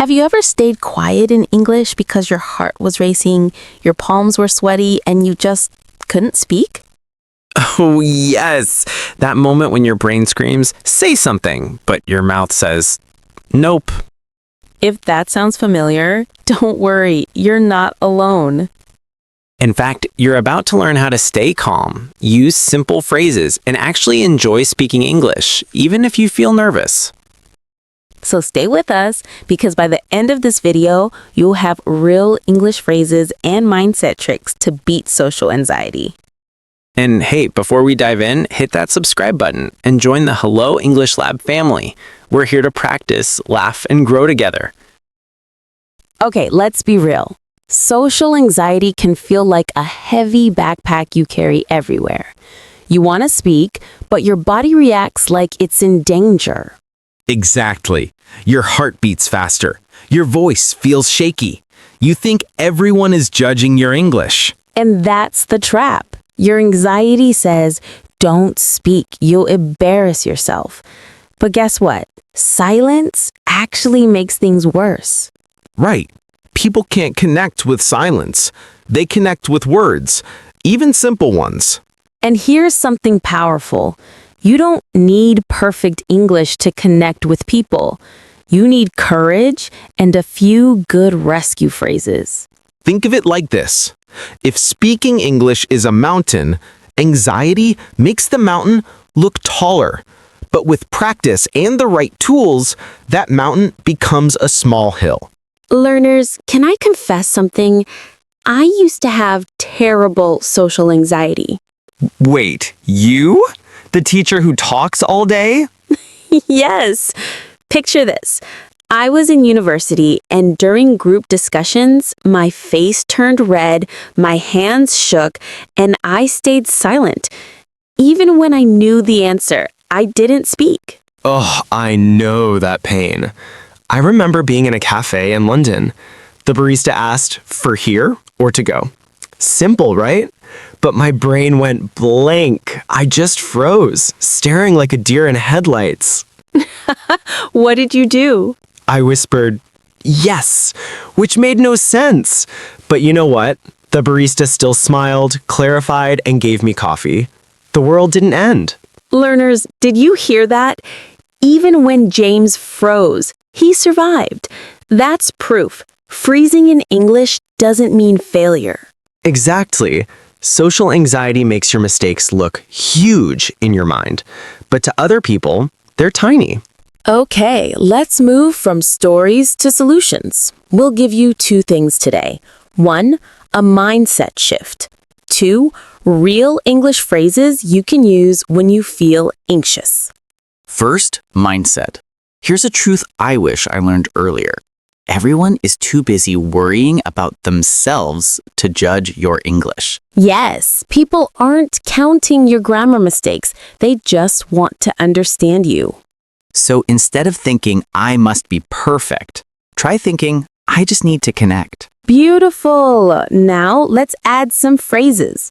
Have you ever stayed quiet in English because your heart was racing, your palms were sweaty, and you just couldn't speak? Oh, yes. That moment when your brain screams, say something, but your mouth says, nope. If that sounds familiar, don't worry, you're not alone. In fact, you're about to learn how to stay calm, use simple phrases, and actually enjoy speaking English, even if you feel nervous. So stay with us, because by the end of this video, you'll have real English phrases and mindset tricks to beat social anxiety. And hey, before we dive in, hit that subscribe button and join the Hello English Lab family. We're here to practice, laugh, and grow together. Okay, let's be real. Social anxiety can feel like a heavy backpack you carry everywhere. You want to speak, but your body reacts like it's in danger. Exactly. Your heart beats faster. Your voice feels shaky. You think everyone is judging your English. And that's the trap. Your anxiety says, don't speak, you'll embarrass yourself. But guess what? Silence actually makes things worse. Right. People can't connect with silence. They connect with words, even simple ones. And here's something powerful. You don't need perfect English to connect with people. You need courage and a few good rescue phrases. Think of it like this. If speaking English is a mountain, anxiety makes the mountain look taller. But with practice and the right tools, that mountain becomes a small hill. Learners, can I confess something? I used to have terrible social anxiety. Wait, you? The teacher who talks all day? Yes. Picture this. I was in university, and during group discussions, my face turned red, my hands shook, and I stayed silent. Even when I knew the answer, I didn't speak. Oh, I know that pain. I remember being in a cafe in London. The barista asked for here or to go. Simple, right? But my brain went blank. I just froze, staring like a deer in headlights. What did you do? I whispered, yes, which made no sense. But you know what? The barista still smiled, clarified, and gave me coffee. The world didn't end. Learners, did you hear that? Even when James froze, he survived. That's proof. Freezing in English doesn't mean failure. Exactly. Social anxiety makes your mistakes look huge in your mind. But to other people, they're tiny. Okay, let's move from stories to solutions. We'll give you 2 things today. 1, a mindset shift. 2, real English phrases you can use when you feel anxious. First, mindset. Here's a truth I wish I learned earlier. Everyone is too busy worrying about themselves to judge your English. Yes, people aren't counting your grammar mistakes. They just want to understand you. So instead of thinking, I must be perfect, try thinking, I just need to connect. Beautiful. Now let's add some phrases.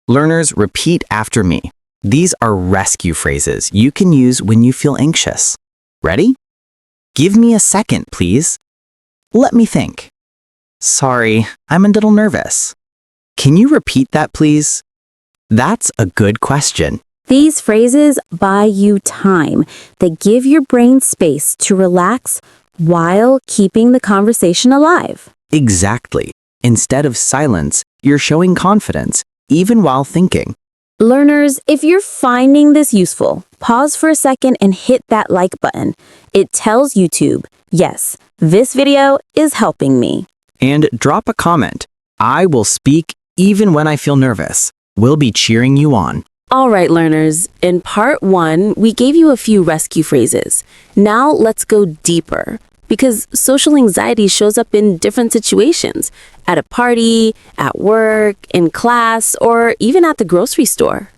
Learners, repeat after me. These are rescue phrases you can use when you feel anxious. Ready? Give me a second, please. Let me think. Sorry, I'm a little nervous. Can you repeat that, please? That's a good question. These phrases buy you time. They give your brain space to relax while keeping the conversation alive. Exactly. Instead of silence, you're showing confidence, even while thinking. Learners, if you're finding this useful, pause for a second and hit that like button. It tells YouTube, yes, this video is helping me. And drop a comment. I will speak even when I feel nervous. We'll be cheering you on. All right, learners, in part 1, we gave you a few rescue phrases. Now let's go deeper, because social anxiety shows up in different situations, at a party, at work, in class, or even at the grocery store.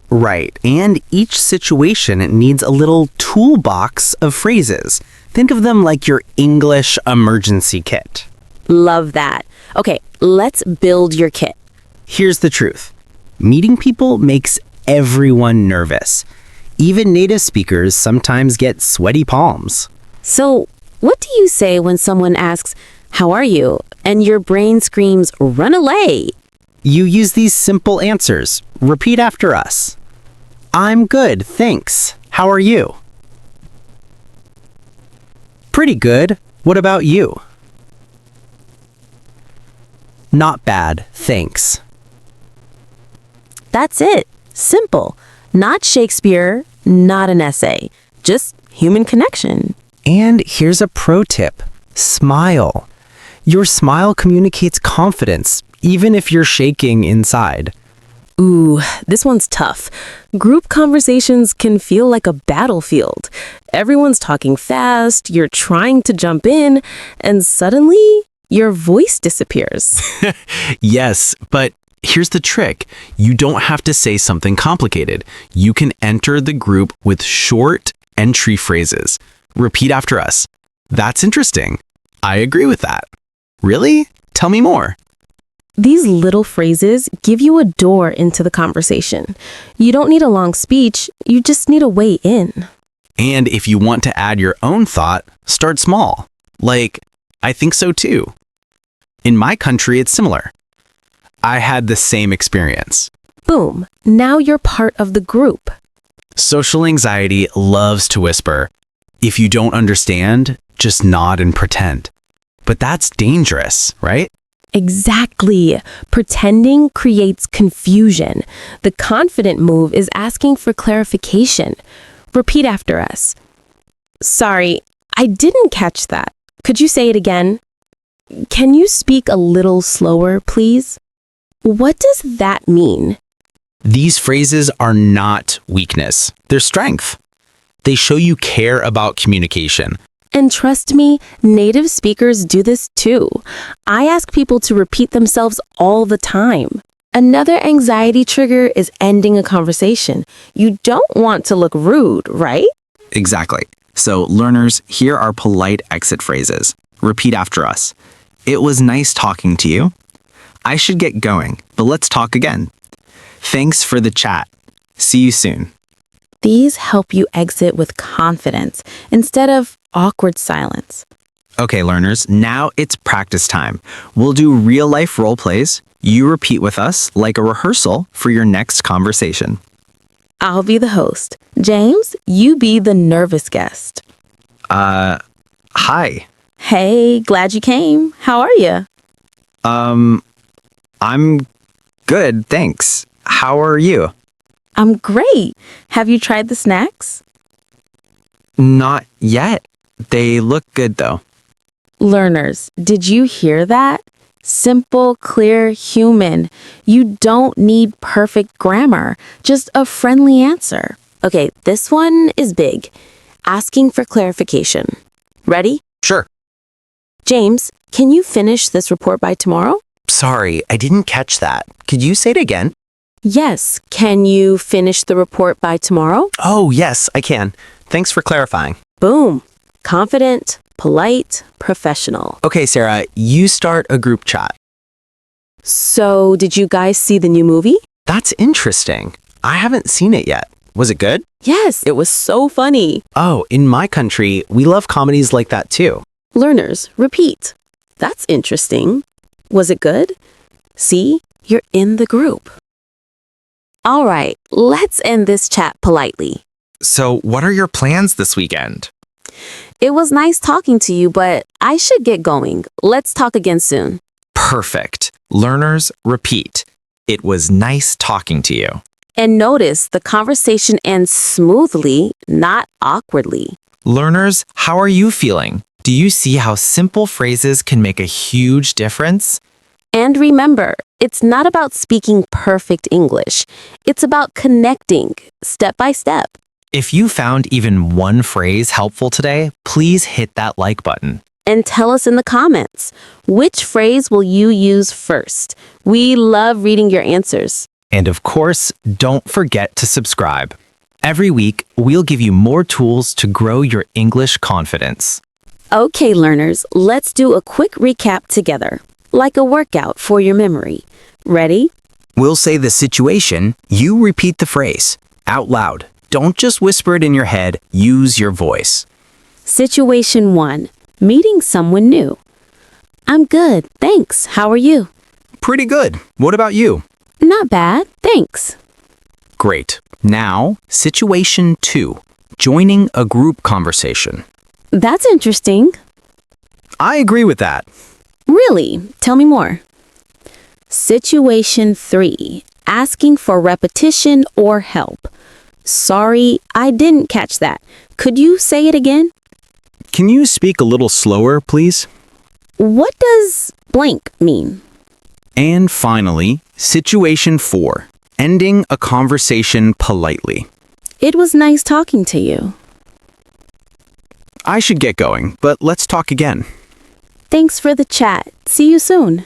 Right, and each situation needs a little toolbox of phrases. Think of them like your English emergency kit. Love that. Okay, let's build your kit. Here's the truth. Meeting people makes everyone nervous. Even native speakers sometimes get sweaty palms. So, What do you say when someone asks, "How are you?" and your brain screams, "Run away"? You use these simple answers. Repeat after us. I'm good, thanks. How are you? Pretty good. What about you? Not bad, thanks. That's it. Simple. Not Shakespeare, not an essay. Just human connection. And here's a pro tip. Smile. Your smile communicates confidence, even if you're shaking inside. Ooh, this one's tough. Group conversations can feel like a battlefield. Everyone's talking fast, you're trying to jump in, and suddenly your voice disappears. Yes, but here's the trick. You don't have to say something complicated. You can enter the group with short entry phrases. Repeat after us. That's interesting. I agree with that. Really? Tell me more. These little phrases give you a door into the conversation. You don't need a long speech, you just need a way in. And if you want to add your own thought, start small. Like, I think so too. In my country, it's similar. I had the same experience. Boom, now you're part of the group. Social anxiety loves to whisper. If you don't understand, just nod and pretend. But that's dangerous, right? Exactly. Pretending creates confusion. The confident move is asking for clarification. Repeat after us. Sorry, I didn't catch that. Could you say it again? Can you speak a little slower, please? What does that mean? These phrases are not weakness, they're strength. They show you care about communication. And trust me, native speakers do this too. I ask people to repeat themselves all the time. Another anxiety trigger is ending a conversation. You don't want to look rude, right? Exactly. So, learners, here are polite exit phrases. Repeat after us. It was nice talking to you. I should get going, but let's talk again. Thanks for the chat. See you soon. These help you exit with confidence instead of awkward silence. Okay, learners, now it's practice time. We'll do real-life role plays. You repeat with us like a rehearsal for your next conversation. I'll be the host. James, you be the nervous guest. Hi. Hey, glad you came. How are you? I'm good, thanks. How are you? I'm great. Have you tried the snacks? Not yet. They look good, though. Learners, did you hear that? Simple, clear, human. You don't need perfect grammar, just a friendly answer. Okay, this one is big. Asking for clarification. Ready? Sure. James, can you finish this report by tomorrow? Sorry, I didn't catch that. Could you say it again? Yes. Can you finish the report by tomorrow? Oh, yes, I can. Thanks for clarifying. Boom. Confident, polite, professional. Okay, Sarah, you start a group chat. So, did you guys see the new movie? That's interesting. I haven't seen it yet. Was it good? Yes, it was so funny. Oh, in my country, we love comedies like that too. Learners, repeat. That's interesting. Was it good? See, you're in the group. All right, let's end this chat politely. So, what are your plans this weekend? It was nice talking to you, but I should get going. Let's talk again soon. Perfect. Learners, repeat. It was nice talking to you. And notice the conversation ends smoothly, not awkwardly. Learners, how are you feeling? Do you see how simple phrases can make a huge difference? And remember, it's not about speaking perfect English. It's about connecting step by step. If you found even one phrase helpful today, please hit that like button. And tell us in the comments, which phrase will you use first? We love reading your answers. And of course, don't forget to subscribe. Every week, we'll give you more tools to grow your English confidence. Okay, learners, let's do a quick recap together, like a workout for your memory. Ready? We'll say the situation, you repeat the phrase out loud. Don't just whisper it in your head, use your voice. Situation 1. Meeting someone new. I'm good, thanks. How are you? Pretty good. What about you? Not bad, thanks. Great. Now, situation 2. Joining a group conversation. That's interesting. I agree with that. Really? Tell me more. Situation 3. Asking for repetition or help. Sorry, I didn't catch that. Could you say it again? Can you speak a little slower, please? What does blank mean? And finally, situation 4. Ending a conversation politely. It was nice talking to you. I should get going, but let's talk again. Thanks for the chat. See you soon.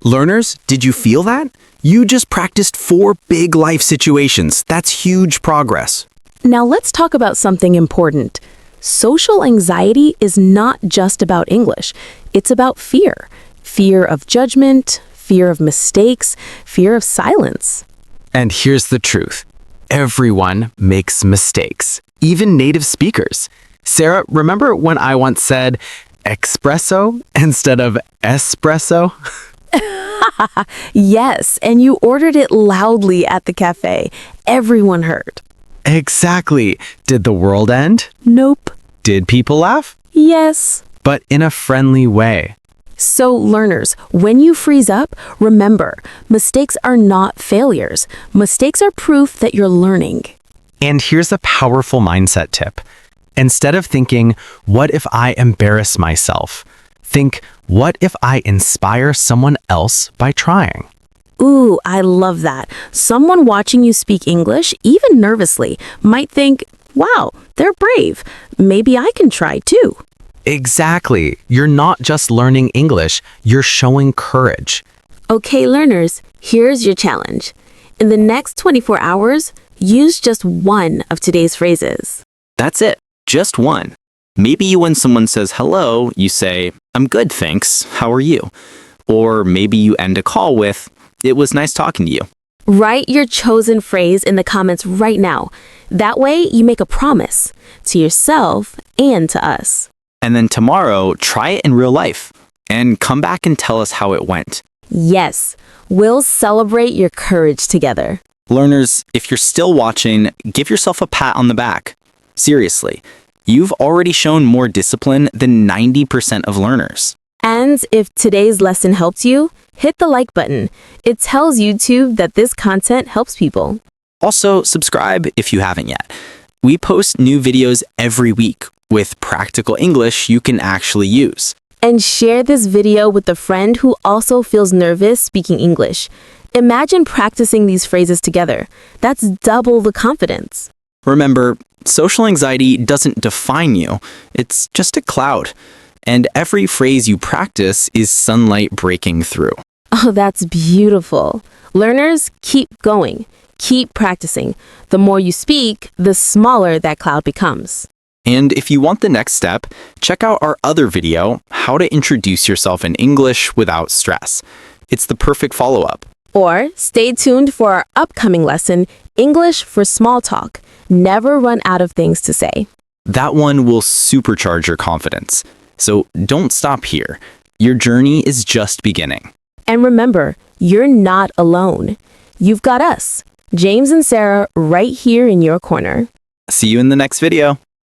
Learners, did you feel that? You just practiced 4 big life situations. That's huge progress. Now let's talk about something important. Social anxiety is not just about English. It's about fear. Fear of judgment, fear of mistakes, fear of silence. And here's the truth. Everyone makes mistakes, even native speakers. Sarah, remember when I once said espresso instead of espresso? Yes, and you ordered it loudly at the cafe. Everyone heard. Exactly. Did the world end? Nope. Did people laugh? Yes. But in a friendly way. So, learners, when you freeze up, remember, mistakes are not failures. Mistakes are proof that you're learning. And here's a powerful mindset tip. Instead of thinking, what if I embarrass myself? Think, what if I inspire someone else by trying? Ooh, I love that. Someone watching you speak English, even nervously, might think, wow, they're brave. Maybe I can try too. Exactly. You're not just learning English, you're showing courage. Okay, learners, here's your challenge. In the next 24 hours, use just one of today's phrases. That's it. Just one. Maybe when someone says hello, you say, I'm good, thanks. How are you? Or maybe you end a call with, it was nice talking to you. Write your chosen phrase in the comments right now. That way, you make a promise to yourself and to us. And then tomorrow, try it in real life and come back and tell us how it went. Yes, we'll celebrate your courage together. Learners, if you're still watching, give yourself a pat on the back. Seriously, you've already shown more discipline than 90% of learners. And if today's lesson helped you, hit the like button. It tells YouTube that this content helps people. Also, subscribe if you haven't yet. We post new videos every week with practical English you can actually use. And share this video with a friend who also feels nervous speaking English. Imagine practicing these phrases together. That's double the confidence. Remember, social anxiety doesn't define you. It's just a cloud. And every phrase you practice is sunlight breaking through. Oh, that's beautiful. Learners, keep going. Keep practicing. The more you speak, the smaller that cloud becomes. And if you want the next step, check out our other video, How to Introduce Yourself in English Without Stress. It's the perfect follow-up. Or stay tuned for our upcoming lesson, English for Small Talk. Never run out of things to say. That one will supercharge your confidence. So don't stop here. Your journey is just beginning. And remember, you're not alone. You've got us, James and Sarah, right here in your corner. See you in the next video.